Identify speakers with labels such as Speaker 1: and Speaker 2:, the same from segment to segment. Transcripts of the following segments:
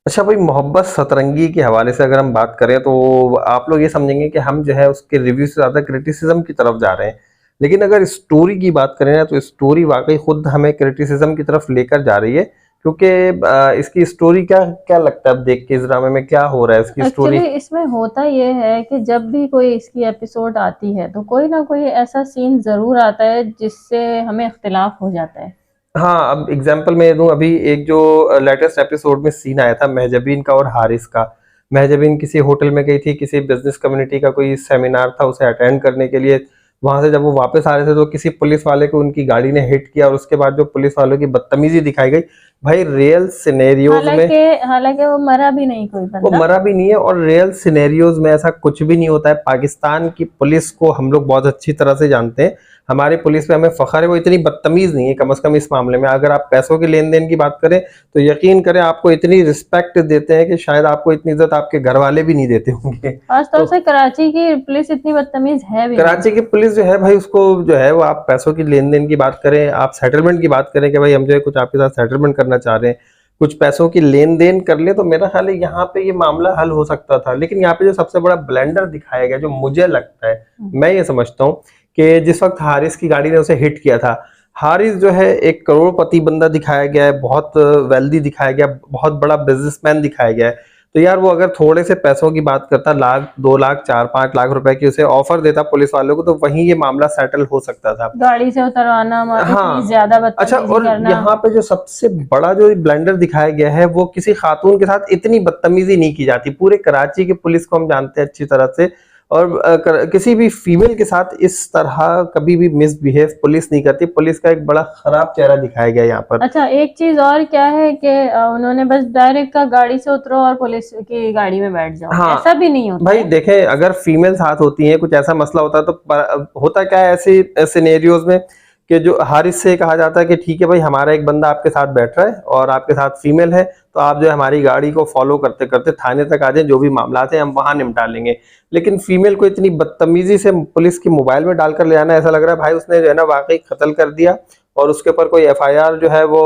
Speaker 1: अच्छा भाई, मोहब्बत सतरंगी के हवाले से अगर हम बात करें तो आप लोग ये समझेंगे कि हम जो है उसके रिव्यू से ज़्यादा क्रिटिसिज्म की तरफ जा रहे हैं। लेकिन अगर स्टोरी की बात करें ना, तो स्टोरी वाक़ई खुद हमें क्रिटिसिज्म की तरफ लेकर जा रही है, क्योंकि इसकी स्टोरी क्या क्या लगता है अब देख के इस ड्रामे में क्या हो रहा है इसकी स्टोरी?
Speaker 2: एक्चुअली इसमें होता ये है कि जब भी कोई इसकी एपिसोड आती है तो कोई ना कोई ऐसा सीन ज़रूर आता है जिससे हमें इख्तिलाफ हो जाता है।
Speaker 1: हाँ, अब एग्ज़ाम्पल मैं दूँ, अभी एक जो लेटेस्ट एपिसोड में सीन आया था महजबीन का और हारिस का। महजबीन किसी होटल में गई थी, किसी बिज़नेस कम्युनिटी का कोई सेमिनार था उसे अटेंड करने के लिए। वहाँ से जब वो वापस आ रहे थे तो किसी पुलिस वाले को उनकी गाड़ी ने हिट किया और उसके बाद जो पुलिस वालों की बदतमीज़ी दिखाई गई, भाई रियल सिनेरियोज़ में
Speaker 2: हालांकि हालांकि वो मरा भी नहीं कोई
Speaker 1: वो
Speaker 2: बंदा।
Speaker 1: मरा भी नहीं है और रियल सिनेरियोज़ में ऐसा कुछ भी नहीं होता है। पाकिस्तान की पुलिस को हम लोग बहुत अच्छी तरह से जानते हैं। हमारी पुलिस पे हमें फ़ख्र है, वो इतनी बदतमीज़ नहीं है कम से कम इस मामले में। अगर आप पैसों के लेन-देन की बात करें, तो यकीन करें आपको इतनी रिस्पेक्ट देते हैं कि शायद आपको इतनी इज़्ज़त आपके घरवाले भी नहीं देते होंगे।
Speaker 2: खासतौर
Speaker 1: तो
Speaker 2: से कराची की पुलिस इतनी बदतमीज है भी नहीं।
Speaker 1: कराची की पुलिस जो है भाई, उसको जो है वो आप पैसों की लेन-देन की बात करें, आप सेटलमेंट की बात करें कि भाई हम जो है कुछ आपके साथ सेटलमेंट करना चाह रहे हैं, कुछ पैसों की लेन-देन कर लें, तो मेरा ख़्याल है यहाँ पे ये मामला हल हो सकता था। लेकिन यहाँ पे जो सबसे बड़ा ब्लंडर दिखाया गया, जो मुझे लगता है, मैं ये समझता हूँ कि जिस वक़्त हारिस की गाड़ी ने उसे हिट किया था, हारिस जो है एक करोड़पति बंदा दिखाया गया है, बहुत वेल्दी दिखाया गया, बहुत बड़ा बिज़नेसमैन दिखाया गया है। तो यार वो अगर थोड़े से पैसों की बात करता, लाख, 2 लाख, 4-5 लाख रुपए की उसे ऑफर देता पुलिस वालों को, तो वहीं ये मामला सेटल हो सकता था।
Speaker 2: गाड़ी से उतरवाना, इतनी
Speaker 1: हाँ।
Speaker 2: ज्यादा
Speaker 1: अच्छा,
Speaker 2: बदतमीजी
Speaker 1: और
Speaker 2: करना।
Speaker 1: यहाँ पे जो सबसे बड़ा जो ब्लंडर दिखाया गया है, वो किसी खातून के साथ इतनी बदतमीजी नहीं की जाती। पूरे कराची की पुलिस को हम जानते हैं अच्छी तरह से, और किसी भी फीमेल के साथ इस तरह कभी भी मिसबिहेव पुलिस नहीं करती। पुलिस का एक बड़ा खराब चेहरा दिखाया गया है यहाँ पर।
Speaker 2: अच्छा, एक चीज और क्या है कि उन्होंने बस डायरेक्ट का गाड़ी से उतरो और पुलिस की गाड़ी में बैठ जाओ,
Speaker 1: हाँ,
Speaker 2: ऐसा भी नहीं होता
Speaker 1: भाई
Speaker 2: है।
Speaker 1: देखें, अगर फीमेल साथ होती हैं, कुछ ऐसा मसला होता है तो होता क्या है ऐसे सिनेरियोज में, कि जो हारिस से कहा जाता है कि ठीक है भाई, हमारा एक बंदा आपके साथ बैठ रहा है और आपके साथ फीमेल है, तो आप जो है हमारी गाड़ी को फॉलो करते करते थाने तक आ जाए, जो भी मामला है हम वहां निपटा लेंगे। लेकिन फीमेल को इतनी बदतमीजी से पुलिस की मोबाइल में डालकर ले आना, ऐसा लग रहा है भाई उसने जो है ना वाकई कत्ल कर दिया, और उसके ऊपर कोई एफआईआर जो है वो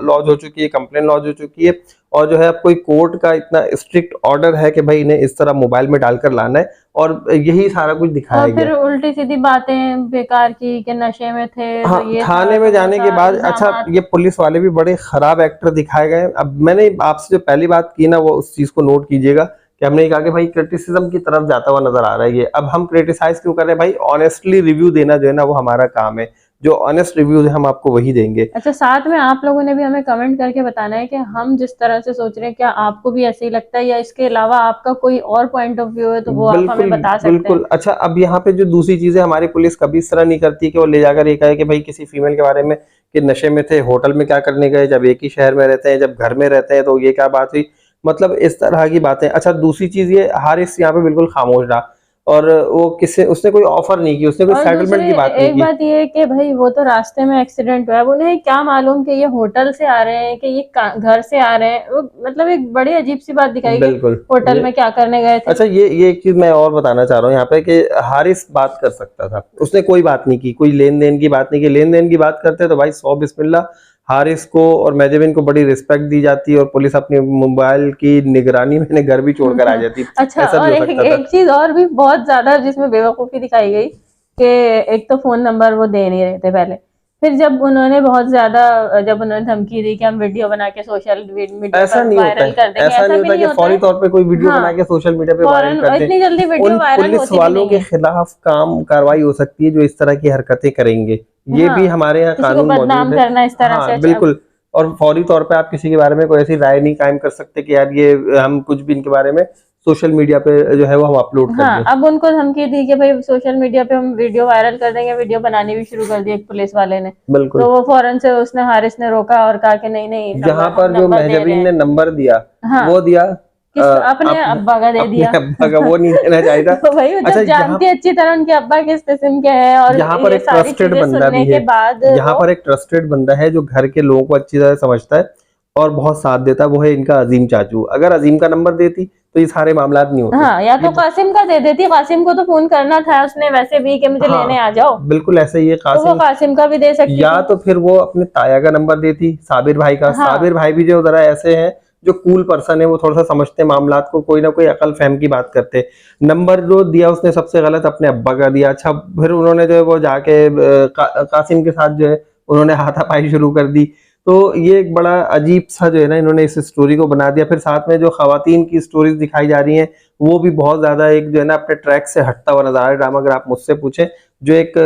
Speaker 1: लॉन्च हो चुकी है, कंप्लेन लॉन्च हो चुकी है, और जो है अब कोई कोर्ट का इतना स्ट्रिक्ट ऑर्डर है कि भाई इन्हें इस तरह मोबाइल में डालकर लाना है, और यही सारा कुछ दिखाया
Speaker 2: और
Speaker 1: गया।
Speaker 2: फिर उल्टी सीधी बातें बेकार की कि नशे में थे तो
Speaker 1: हाँ,
Speaker 2: ये था
Speaker 1: थाने में
Speaker 2: तो वो
Speaker 1: जाने के
Speaker 2: था,
Speaker 1: बाद अच्छा,
Speaker 2: इल्जामात।
Speaker 1: ये पुलिस वाले भी बड़े खराब एक्टर दिखाए गए। अब मैंने आपसे जो पहली बात की ना, वो उस चीज को नोट कीजिएगा कि हमने ये कहा कि भाई क्रिटिसिज्म की तरफ जाता हुआ नजर आ रहा है ये। अब हम क्रिटिसाइज क्यों कर रहे हैं भाई? ऑनेस्टली रिव्यू देना जो है ना वो हमारा काम है। जो ऑनेस्ट रिव्यूज है हम आपको वही देंगे।
Speaker 2: अच्छा, साथ में आप लोगों ने भी हमें कमेंट करके बताना है कि हम जिस तरह से सोच रहे हैं क्या आपको भी ऐसे ही लगता है, या इसके अलावा आपका कोई और पॉइंट ऑफ व्यू है तो वो आप हमें
Speaker 1: बिल्कुल,
Speaker 2: बता सकते हैं।
Speaker 1: बिल्कुल। अच्छा, अब यहाँ पे जो दूसरी चीज़ है, हमारी पुलिस कभी इस तरह नहीं करती कि वो ले जाकर ये कहे कि भाई किसी फीमेल के बारे में कि नशे में थे, होटल में क्या करने गए, जब एक ही शहर में रहते हैं, जब घर में रहते हैं तो ये क्या बात हुई? मतलब इस तरह की बातें। अच्छा, दूसरी चीज़ ये, हारिस यहाँ पे बिल्कुल खामोश रहा, और वो किसी उसने कोई ऑफ़र नहीं की, उसने कोई
Speaker 2: और दूसरी
Speaker 1: सेटलमेंट की बात नहीं
Speaker 2: एक
Speaker 1: की।
Speaker 2: बात ये है कि भाई वो तो रास्ते में एक्सीडेंट हुआ है, अब उन्हें क्या मालूम कि ये होटल से आ रहे हैं कि ये घर से आ रहे हैं। वो मतलब एक बड़ी अजीब सी बात दिखाई कि
Speaker 1: बिल्कुल।
Speaker 2: होटल
Speaker 1: ये
Speaker 2: में क्या करने गए थे।
Speaker 1: अच्छा, ये एक चीज़ मैं और बताना चाह रहा हूँ यहाँ पे कि हारिस बात कर सकता था। उसने कोई बात नहीं की, कोई लेन-देन की बात नहीं की। लेन-देन की बात करते तो भाई 100 बिस्मिल्लाह, हारिस को और मेहजबीन को बड़ी रिस्पेक्ट दी जाती और पुलिस अपनी मोबाइल की निगरानी में घर भी छोड़कर आ जाती।
Speaker 2: अच्छा,
Speaker 1: ऐसा भी
Speaker 2: और
Speaker 1: हो
Speaker 2: एक
Speaker 1: सकता था।
Speaker 2: एक चीज और भी बहुत ज्यादा जिसमें बेवकूफी दिखाई गई कि एक तो फोन नंबर वो दे नहीं रहे थे पहले, फिर जब उन्होंने बहुत ज्यादा जब उन्होंने धमकी दी कि हम वीडियो बना के सोशल मीडिया
Speaker 1: ऐसा
Speaker 2: पर
Speaker 1: नहीं होता
Speaker 2: वायरल
Speaker 1: है,
Speaker 2: कर देंगे,
Speaker 1: ऐसा
Speaker 2: ऐसा
Speaker 1: नहीं
Speaker 2: भी
Speaker 1: होता
Speaker 2: नहीं
Speaker 1: कि
Speaker 2: होता
Speaker 1: फौरी
Speaker 2: है।
Speaker 1: तौर पे कोई वीडियो बना
Speaker 2: हाँ,
Speaker 1: के सोशल मीडिया पे वायरल
Speaker 2: फौरन
Speaker 1: कर दे।
Speaker 2: इतनी जल्दी वीडियो
Speaker 1: उन
Speaker 2: वायरल
Speaker 1: पुलिस
Speaker 2: होती भी
Speaker 1: वालों
Speaker 2: नहीं
Speaker 1: के
Speaker 2: है।
Speaker 1: खिलाफ कार्रवाई हो सकती है जो इस तरह की हरकतें करेंगे। ये भी
Speaker 2: हाँ,
Speaker 1: हमारे यहाँ
Speaker 2: किसी को
Speaker 1: कानून मौजूद
Speaker 2: बदनाम
Speaker 1: है।
Speaker 2: करना इस तरह से।
Speaker 1: हाँ,
Speaker 2: अच्छा,
Speaker 1: बिल्कुल। और फौरी तौर पे आप किसी के बारे में कोई ऐसी राय नहीं कायम कर सकते कि यार ये हम कुछ भी इनके बारे में सोशल मीडिया पे जो है वो हम अपलोड कर
Speaker 2: हाँ,
Speaker 1: दें।
Speaker 2: अब उनको धमकी दी कि भाई सोशल मीडिया पे हम वीडियो वायरल कर देंगे, वीडियो बनानी भी शुरू कर दी एक पुलिस वाले ने।
Speaker 1: बिल्कुल।
Speaker 2: तो वो फौरन से उसने हारिस ने रोका और कहा कि नहीं नहीं,
Speaker 1: जहाँ
Speaker 2: नंबर हम
Speaker 1: पर जो
Speaker 2: नंबर दे रहे
Speaker 1: महजबीन
Speaker 2: हैं।
Speaker 1: ने नंबर दिया,
Speaker 2: हाँ,
Speaker 1: वो दिया
Speaker 2: किस अपने
Speaker 1: अपने
Speaker 2: अब्बा का दे
Speaker 1: अपने
Speaker 2: दिया।
Speaker 1: अब्बा का, वो नहीं देना चाहिए था।
Speaker 2: तो भाई वो
Speaker 1: अच्छा,
Speaker 2: जब जानती है अच्छी तरह उनके अब्बा किस किस्म के हैं, और
Speaker 1: यहाँ पर
Speaker 2: ये
Speaker 1: एक
Speaker 2: सारी
Speaker 1: ट्रस्टेड
Speaker 2: चीजें
Speaker 1: बंदा
Speaker 2: सुनने
Speaker 1: भी
Speaker 2: के
Speaker 1: है।
Speaker 2: बाद
Speaker 1: यहाँ
Speaker 2: वो।
Speaker 1: पर एक ट्रस्टेड बंदा है जो घर के लोगों को अच्छी तरह समझता है और बहुत साथ देता है, वो है इनका अजीम चाचू। अगर अजीम का नंबर देती तो ये सारे मामला नहीं होते।
Speaker 2: हाँ, या तो कासिम का दे देती, कासिम को तो फोन करना था उसने वैसे भी कि मुझे लेने आ जाओ,
Speaker 1: बिल्कुल ऐसे ही है
Speaker 2: तो वो कासिम का भी दे सकती
Speaker 1: या
Speaker 2: थी।
Speaker 1: तो फिर वो अपने ताया का नंबर देती, साबिर भाई का।
Speaker 2: हाँ।
Speaker 1: साबिर भाई भी जो जरा ऐसे हैं, जो कूल पर्सन है, वो थोड़ा सा समझते मामलात को, कोई ना कोई अकल फहम की बात करते। नंबर जो दिया उसने सबसे गलत अपने अब्बा का दिया। अच्छा, फिर उन्होंने जो है वो जाके कासिम के साथ जो है उन्होंने हाथापाई शुरू कर दी। तो ये एक बड़ा अजीब सा जो है ना इन्होंने इस स्टोरी को बना दिया। फिर साथ में जो खवातीन की स्टोरीज दिखाई जा रही हैं, वो भी बहुत ज्यादा एक जो है ना अपने ट्रैक से हटता हुआ नजर आ रहा है ड्रामा, अगर आप मुझसे पूछे। जो एक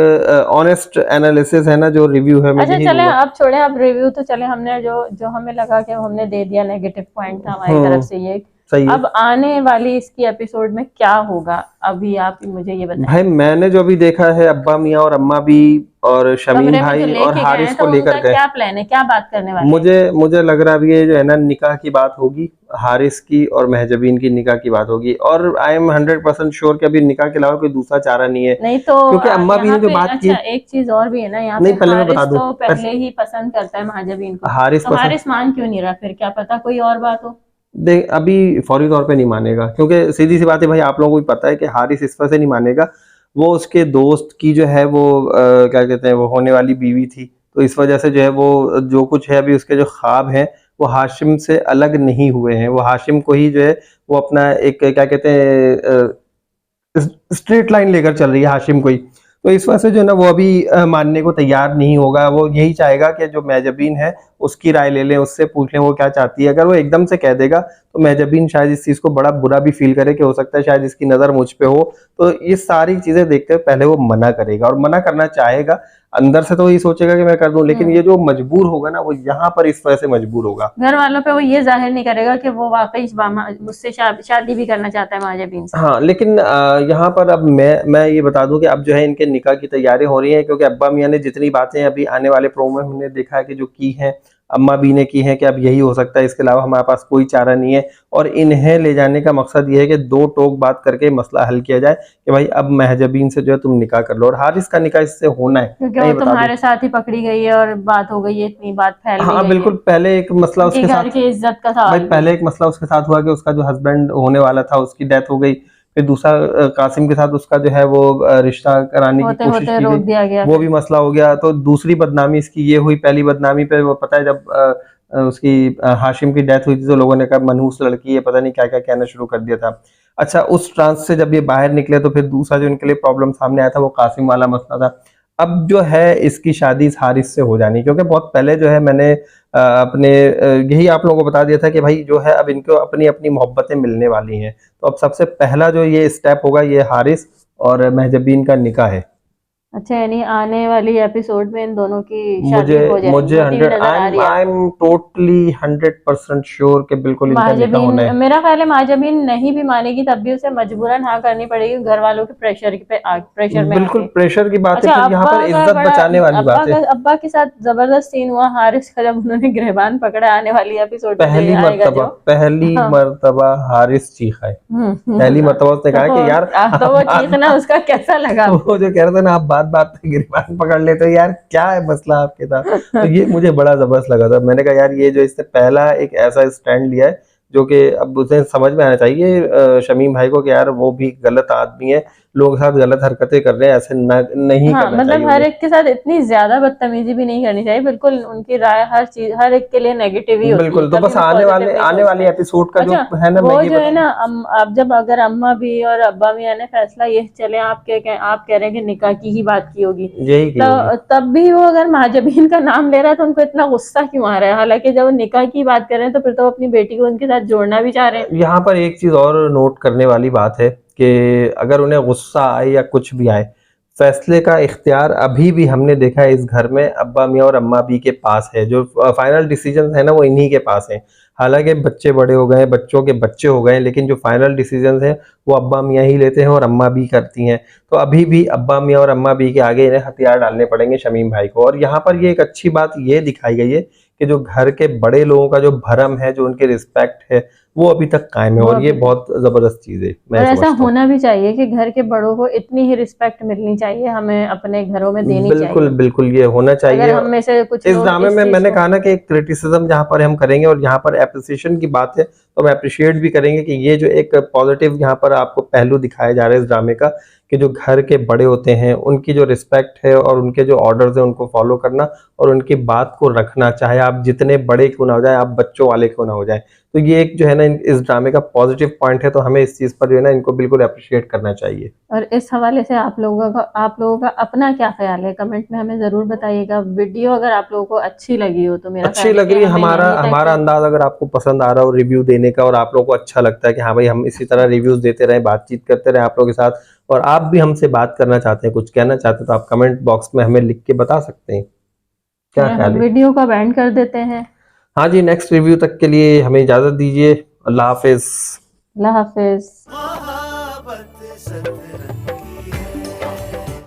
Speaker 1: ऑनेस्ट एनालिसिस है ना, जो रिव्यू है, मैं
Speaker 2: अच्छा
Speaker 1: यही
Speaker 2: चले,
Speaker 1: दूंगा।
Speaker 2: अब छोड़े, अब रिव्यू तो चले, हमने जो जो हमें लगा कि हमने दे दिया, नेगेटिव पॉइंट था हमारी तरफ से ये।
Speaker 1: सही है।
Speaker 2: अब आने वाली इसकी एपिसोड में क्या होगा, अभी आप मुझे ये बताएं।
Speaker 1: भाई मैंने जो अभी देखा है, अब्बा मियाँ और अम्मा भी और शमीम
Speaker 2: कमरे में जो
Speaker 1: भाई और
Speaker 2: लेके गए
Speaker 1: हारिस
Speaker 2: हैं,
Speaker 1: को
Speaker 2: तो
Speaker 1: लेकर
Speaker 2: उनका
Speaker 1: गए।
Speaker 2: क्या प्लान है, क्या बात करने वाले हैं?
Speaker 1: मुझे लग रहा है अभी ये जो है ना निकाह की बात होगी, हारिस की और महजबीन की निकाह की बात होगी। और आई एम 100% श्योर कि अभी निकाह के अलावा कोई दूसरा चारा नहीं है।
Speaker 2: नहीं तो
Speaker 1: क्योंकि अम्मा भी
Speaker 2: यहाँ
Speaker 1: ने जो
Speaker 2: पे
Speaker 1: बात की,
Speaker 2: अच्छा एक चीज और भी है ना, यहाँ पे
Speaker 1: नहीं पहले मैं
Speaker 2: हारिस
Speaker 1: बता दूं,
Speaker 2: तो पहले ही पसंद करता है महाजबीन को,
Speaker 1: हारिस
Speaker 2: तो
Speaker 1: पसंद,
Speaker 2: हारिस मान क्यों नहीं रहा, फिर क्या पता कोई और बात हो।
Speaker 1: देख अभी फौरी तौर पे नहीं मानेगा, क्योंकि सीधी सी बात है भाई, आप लोगों को भी पता है कि हारिस इस वजह से नहीं मानेगा। वो उसके दोस्त की जो है वो क्या कहते हैं, वो होने वाली बीवी थी, तो इस वजह से जो है वो जो कुछ है अभी उसके जो ख्वाब हैं वो हाशिम से अलग नहीं हुए हैं। वो हाशिम को ही जो है वो अपना एक क्या कहते हैं स्ट्रेट लाइन लेकर चल रही है हाशिम को ही। तो इस वजह से जो है ना वो अभी मानने को तैयार नहीं होगा। वो यही चाहेगा कि जो महजबीन है उसकी राय ले लें, उससे पूछ लें वो क्या चाहती है। अगर वो एकदम से कह देगा तो महजबीन शायद इस चीज को बड़ा बुरा भी फील करे कि हो सकता है शायद इसकी नजर मुझ पे हो। तो ये सारी चीजें देखते हुए पहले वो मना करेगा, और मना करना चाहेगा अंदर से, तो ये सोचेगा कि मैं कर दूं, लेकिन ये जो मजबूर होगा ना वो यहाँ पर इस वजह से मजबूर होगा।
Speaker 2: घर वालों पे वो ये जाहिर नहीं करेगा कि वो वाकई मुझसे शादी भी करना चाहता है महाजबीन से।
Speaker 1: हाँ, लेकिन यहाँ पर अब मैं ये बता दूं कि अब जो है इनके निकाह की तैयारी हो रही है, क्योंकि अब्बा मियाँ ने जितनी बातें अभी आने वाले प्रोमो में हमने देखा है कि जो की हैं, अम्मा भी ने की हैं कि अब यही हो सकता है, इसके अलावा हमारे पास कोई चारा नहीं है। और इन्हें ले जाने का मकसद ये है कि दो टोक बात करके मसला हल किया जाए कि भाई अब महजबीन से जो है तुम निकाह कर लो, और हारिस का निकाह इससे होना है।
Speaker 2: क्योंकि
Speaker 1: मैं
Speaker 2: वो
Speaker 1: ये बता दूं,
Speaker 2: तुम्हारे साथ ही पकड़ी गई है और बात हो गई है, इतनी बात फैल भी
Speaker 1: हाँ
Speaker 2: गई
Speaker 1: बिल्कुल,
Speaker 2: है,
Speaker 1: पहले एक मसला
Speaker 2: उनके
Speaker 1: उसके
Speaker 2: घर
Speaker 1: साथ,
Speaker 2: की इज्जत का
Speaker 1: भाई
Speaker 2: सवाल भी
Speaker 1: पहले
Speaker 2: है।
Speaker 1: एक मसला उसके साथ हुआ कि उसका जो हस्बैंड होने वाला था उसकी डेथ हो गई। फिर दूसरा कासिम के साथ उसका जो है वो रिश्ता कराने की
Speaker 2: होते
Speaker 1: कोशिश
Speaker 2: होते
Speaker 1: की
Speaker 2: रोक
Speaker 1: गई,
Speaker 2: दिया गया
Speaker 1: वो
Speaker 2: फिर।
Speaker 1: भी मसला हो गया। तो दूसरी बदनामी इसकी ये हुई। पहली बदनामी पे वो पता है जब उसकी हाशिम की डेथ हुई थी तो लोगों ने कहा मनहूस लड़की है, पता नहीं क्या क्या कहना शुरू कर दिया था। अच्छा, उस ट्रांस से जब ये बाहर निकले तो फिर दूसरा जो इनके लिए प्रॉब्लम सामने आया था वो कासिम वाला मसला था। अब जो है इसकी शादी इस हारिस से हो जानी, क्योंकि बहुत पहले जो है मैंने अपने यही आप लोगों को बता दिया था कि भाई जो है अब इनको अपनी अपनी मोहब्बतें मिलने वाली हैं। तो अब सबसे पहला जो ये स्टेप होगा ये हारिस और महजबीन का निकाह है।
Speaker 2: अच्छा, यानी आने वाली एपिसोड में इन दोनों की शादी
Speaker 1: मुझे
Speaker 2: हो जाएगी,
Speaker 1: मुझे
Speaker 2: होती हुई
Speaker 1: 100
Speaker 2: नजर आ रही है।
Speaker 1: आई एम टोटली 100% श्योर कि बिल्कुल इनका निकाह
Speaker 2: महाजबीन,
Speaker 1: होना है।
Speaker 2: मेरा ख्याल है महाजबीन नहीं भी मानेगी तब भी उसे मजबूरन हाँ करनी पड़ेगी, घर वालों के प्रेशर में
Speaker 1: बिल्कुल
Speaker 2: आके।
Speaker 1: प्रेशर की बात है,
Speaker 2: अच्छा,
Speaker 1: फिर यहाँ
Speaker 2: अब्बा
Speaker 1: पर
Speaker 2: का
Speaker 1: इज्जत
Speaker 2: बड़ा,
Speaker 1: बचाने वाली बात है।
Speaker 2: अब्बा के साथ जबरदस्त सीन हुआ हारिस का जब उन्होंने गिरबान पकड़ा, आने वाली एपिसोड में आएगा जो।
Speaker 1: पहली
Speaker 2: हाँ।
Speaker 1: मर्तबा हारिस चीखा है। पहली मर्तबा उसने कहा कि यार
Speaker 2: तो वो चीखना उसका कैसा लगा?
Speaker 1: वो जो कह रहा था ना, आप बात बात पे गिरबान पकड़ लेते हो, यार क्या है मसला आपके साथ। तो ये मुझे बड़ा जबरदस्त लगा था। मैंने कहा यार ये जो इसने पहला एक ऐसा स्टैंड लिया है जो कि अब उसे समझ में आना चाहिए शमीम भाई को कि यार वो भी गलत आदमी है, लोगों के साथ गलत हरकतें कर रहे हैं, ऐसे नहीं
Speaker 2: हाँ,
Speaker 1: करना
Speaker 2: मतलब
Speaker 1: चाहिए
Speaker 2: हर
Speaker 1: उन्हें।
Speaker 2: एक के साथ इतनी ज्यादा बदतमीजी भी नहीं करनी चाहिए, बिल्कुल उनकी राय हर चीज हर एक के लिए नेगेटिव ही होती है,
Speaker 1: बिल्कुल, तो
Speaker 2: कभी
Speaker 1: बस
Speaker 2: भी पॉजिटिव नहीं
Speaker 1: आने वाले
Speaker 2: सोचते।
Speaker 1: एपिसोड का जो
Speaker 2: अच्छा,
Speaker 1: है ना, मैं
Speaker 2: वो
Speaker 1: ये
Speaker 2: जो है
Speaker 1: बता
Speaker 2: ना, अब जब अगर अम्मा भी और अब्बा भी ने फैसला ये चले, आप कह रहे हैं कि निकाह की ही बात की होगी,
Speaker 1: यही की होगी।
Speaker 2: तो तब भी वो अगर महाजबीन का नाम ले रहा है तो उनको इतना गुस्सा क्यों आ रहा है? हालांकि जब वो निकाह की बात कर रहे हैं तो फिर तो वो अपनी बेटी को उनके साथ जोड़ना भी चाह रहे हैं।
Speaker 1: यहाँ पर एक चीज और नोट करने वाली बात है कि अगर उन्हें गुस्सा आए या कुछ भी आए, फैसले का इख्तियार अभी भी हमने देखा है इस घर में अब्बा मियाँ और अम्मा भी के पास है। जो फाइनल डिसीजन है ना वो इन्हीं के पास है। हालांकि बच्चे बड़े हो गए, बच्चों के बच्चे हो गए, लेकिन जो फाइनल डिसीजन है वो अब्बा मियाँ ही लेते हैं और अम्मा भी करती हैं। तो अभी भी अब्बा मियाँ और अम्मा भी के आगे इन्हें हथियार डालने पड़ेंगे शमीम भाई को। और यहाँ पर ये एक अच्छी बात ये दिखाई गई है कि जो घर के बड़े लोगों का जो भरम है, जो उनकी रिस्पेक्ट है, वो अभी तक कायम है,
Speaker 2: वो
Speaker 1: और ये
Speaker 2: अभी
Speaker 1: बहुत जबरदस्त चीज है,
Speaker 2: और
Speaker 1: मैं
Speaker 2: ऐसा
Speaker 1: समझता हूँ।
Speaker 2: होना भी चाहिए कि घर के बड़ों को इतनी ही रिस्पेक्ट मिलनी चाहिए, हमें अपने घरों में देनी
Speaker 1: बिल्कुल
Speaker 2: चाहिए।
Speaker 1: बिल्कुल ये होना
Speaker 2: अगर
Speaker 1: चाहिए।
Speaker 2: हम में से कुछ
Speaker 1: इस
Speaker 2: लोग
Speaker 1: ड्रामे
Speaker 2: इस
Speaker 1: में
Speaker 2: चीज
Speaker 1: मैंने
Speaker 2: को,
Speaker 1: कहा ना कि एक क्रिटिसिज्म जहां पर हम करेंगे और जहां पर एप्रिसिएशन की बात है तो हम अप्रिशिएट भी करेंगे कि ये जो एक पॉजिटिव यहाँ पर आपको पहलू दिखाया जा रहा है इस ड्रामे का, कि जो घर के बड़े होते हैं उनकी जो रिस्पेक्ट है और उनके जो ऑर्डर्स हैं उनको फॉलो करना और उनकी बात को रखना, चाहे आप जितने बड़े क्यों ना हो जाए, आप बच्चों वाले क्यों ना हो जाए। तो ये एक जो है ना इस ड्रामे का पॉजिटिव पॉइंट है, तो हमें इस चीज़ पर जो है ना इनको बिल्कुल अप्रिशिएट करना चाहिए।
Speaker 2: और इस हवाले से आप लोगों का अपना क्या ख्याल है, कमेंट में हमें जरूर बताइएगा। वीडियो अगर आप लोगों को अच्छी लगी हो तो मेरा
Speaker 1: अच्छी
Speaker 2: ख्याल है
Speaker 1: लग
Speaker 2: कि
Speaker 1: रही है,
Speaker 2: हमें
Speaker 1: हमारा
Speaker 2: यहीं तक
Speaker 1: हमारा अंदाज अगर आपको पसंद आ रहा हो रिव्यू देने का और आप लोगों को अच्छा लगता है कि हाँ भाई हम इसी तरह रिव्यूज देते रहें, बातचीत करते रहें आप लोगों के साथ, और आप भी हमसे बात करना चाहते हैं, कुछ कहना चाहते हैं, तो आप कमेंट बॉक्स में हमें लिख के बता सकते हैं। क्या ख्याल
Speaker 2: हम
Speaker 1: है?
Speaker 2: वीडियो को बैंड कर देते हैं।
Speaker 1: हाँ जी, नेक्स्ट रिव्यू तक के लिए हमें इजाजत दीजिए। अल्लाह हाफिज।
Speaker 2: अल्लाह हाफिज।